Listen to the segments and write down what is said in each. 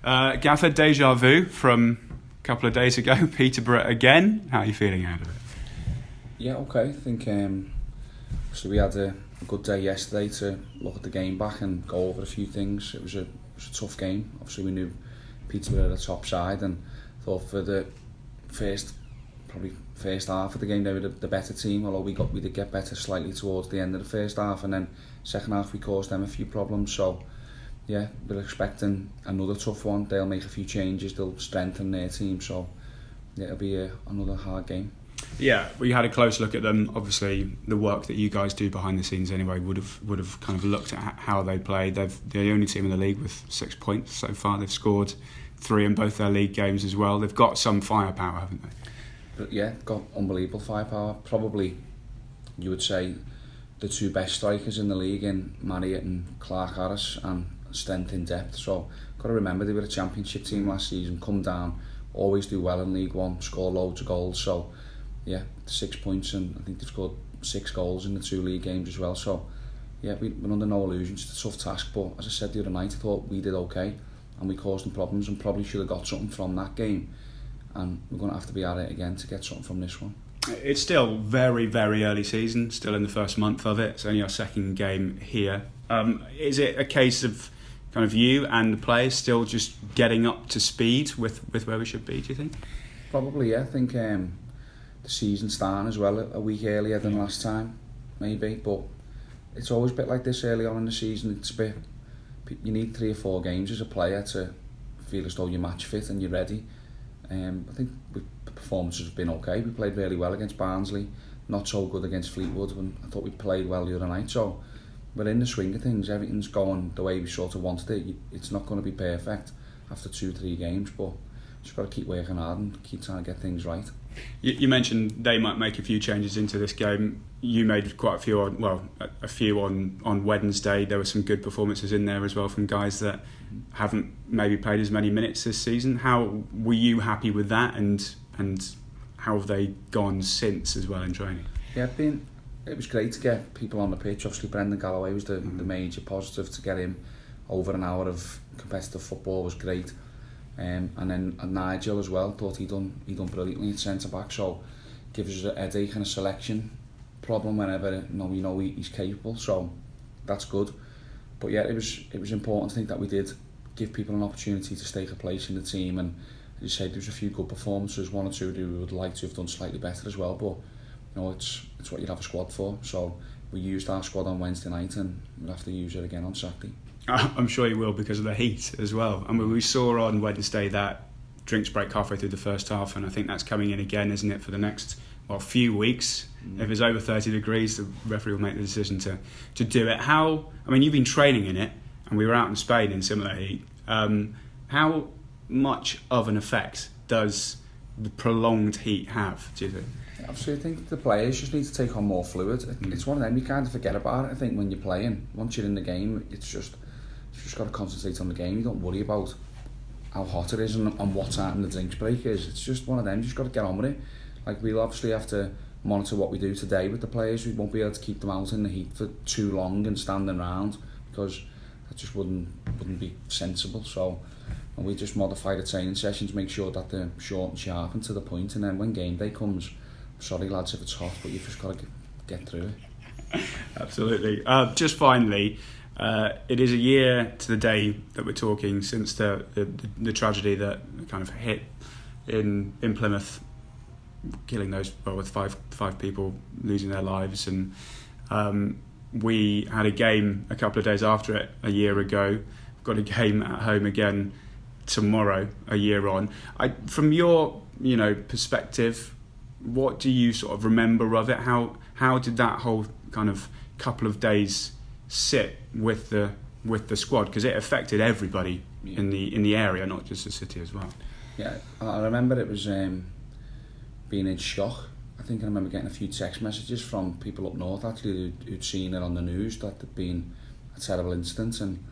Gaffer, deja vu from a couple of days ago, Peterborough again. How are you feeling out of it? Yeah, okay. I think obviously we had a good day yesterday to look at the game back and go over a few things. It was a tough game. Obviously we knew Peterborough were the top side and thought for the first half of the game they were the better team, although we did get better slightly towards the end of the first half, and then second half we caused them a few problems. So yeah, we're expecting another tough one. They'll make a few changes, they'll strengthen their team, so yeah, it'll be another hard game. Yeah, we had a close look at them. Obviously, the work that you guys do behind the scenes anyway would have kind of looked at how they played. They're the only team in the league with 6 points so far. They've scored 3 in both their league games as well. They've got some firepower, haven't they? But yeah, got unbelievable firepower. Probably, you would say, the 2 best strikers in the league in Marriott and Clark Harris, and strength in depth. So, got to remember they were a championship team last season, come down, always do well in League One, score loads of goals. So, yeah, 6 points, and I think they've scored 6 goals in the 2 league games as well. So, yeah, we're under no illusions. It's a tough task, but as I said the other night, I thought we did okay, and we caused them problems, and probably should have got something from that game. And we're going to have to be at it again to get something from this one. It's still very, very early season, still in the first month of it. It's only our second game here. Is it a case of kind of you and the players still just getting up to speed with where we should be, do you think? Probably, yeah. I think the season's starting as well a week earlier than last time, maybe. But it's always a bit like this early on in the season. It's a bit, you need 3 or 4 games as a player to feel as though you're match fit and you're ready. I think the performances have been okay. We played really well against Barnsley, not so good against Fleetwood, and I thought we played well the other night. So we're in the swing of things. Everything's going the way we sort of wanted it. It's not going to be perfect after 2-3 games, but just got to keep working hard and keep trying to get things right. You mentioned they might make a few changes into this game. You made quite a few on Wednesday. There were some good performances in there as well from guys that haven't maybe played as many minutes this season. How were you happy with that, and how have they gone since as well in training? Yeah, it was great to get people on the pitch. Obviously Brendan Galloway was the major positive. To get him over an hour of competitive football was great. And then Nigel as well, thought he done brilliantly at centre back. So gives us a headache and a selection problem whenever we know he's capable. So that's good. But yeah, it was important, I think, that we did give people an opportunity to stake a place in the team. And as you said, there was a few good performances, 1 or 2 we would like to have done slightly better as well. But it's what you have a squad for. So we used our squad on Wednesday night, and we'll have to use it again on Saturday. I'm sure you will, because of the heat as well. I mean, we saw on Wednesday that drinks break halfway through the first half, and I think that's coming in again, isn't it, for the next few weeks. If it's over 30 degrees, the referee will make the decision to do it. You've been training in it, and we were out in Spain in similar heat. How much of an effect does the prolonged heat have, do you think? Absolutely. I think the players just need to take on more fluid. It's one of them, you kind of forget about it, I think, when you're playing. Once you're in the game, you've just got to concentrate on the game. You don't worry about how hot it is and what time the drinks break is. It's just one of them, you just got to get on with it. Like, we'll obviously have to monitor what we do today with the players. We won't be able to keep them out in the heat for too long and standing around, because that just wouldn't be sensible. So, and we just modify the training sessions, make sure that they're short and sharp and to the point, and then when game day comes, sorry lads if it's hot, but you've just got to get through it. Absolutely. Just finally, it is a year to the day that we're talking since the tragedy that kind of hit in Plymouth, killing those, with five people losing their lives, and we had a game a couple of days after it a year ago. We've got a game at home again tomorrow, a year on. From your perspective, what do you sort of remember of it? How did that whole kind of couple of days sit with the squad? Because it affected everybody in the area, not just the city as well. Yeah, I remember it was being in shock. I think I remember getting a few text messages from people up north actually who'd seen it on the news that there'd been a terrible incident, and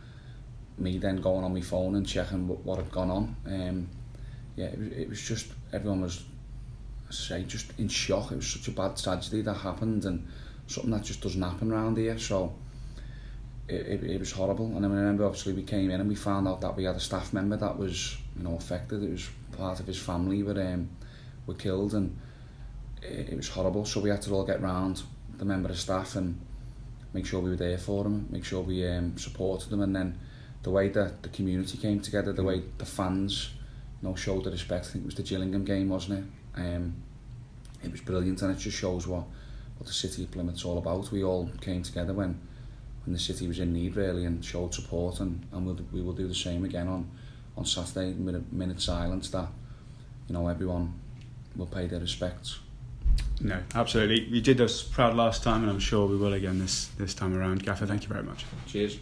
me then going on my phone and checking what had gone on. It was just, everyone was, as I say, just in shock. It was such a bad tragedy that happened, and something that just doesn't happen around here. So it was horrible. And I remember obviously we came in and we found out that we had a staff member that was, you know, affected. It was part of his family were killed, and it was horrible. So we had to all get round the member of staff and make sure we were there for him, make sure we supported them. And then the way that the community came together, the way the fans, you know, showed the respect. I think it was the Gillingham game, wasn't it? It was brilliant, and it just shows what the city of Plymouth's all about. We all came together when the city was in need, really, and showed support, and we will do the same again on Saturday, minute silence, that, you know, everyone will pay their respects. No, absolutely. We did us proud last time, and I'm sure we will again this time around. Gaffer, thank you very much. Cheers.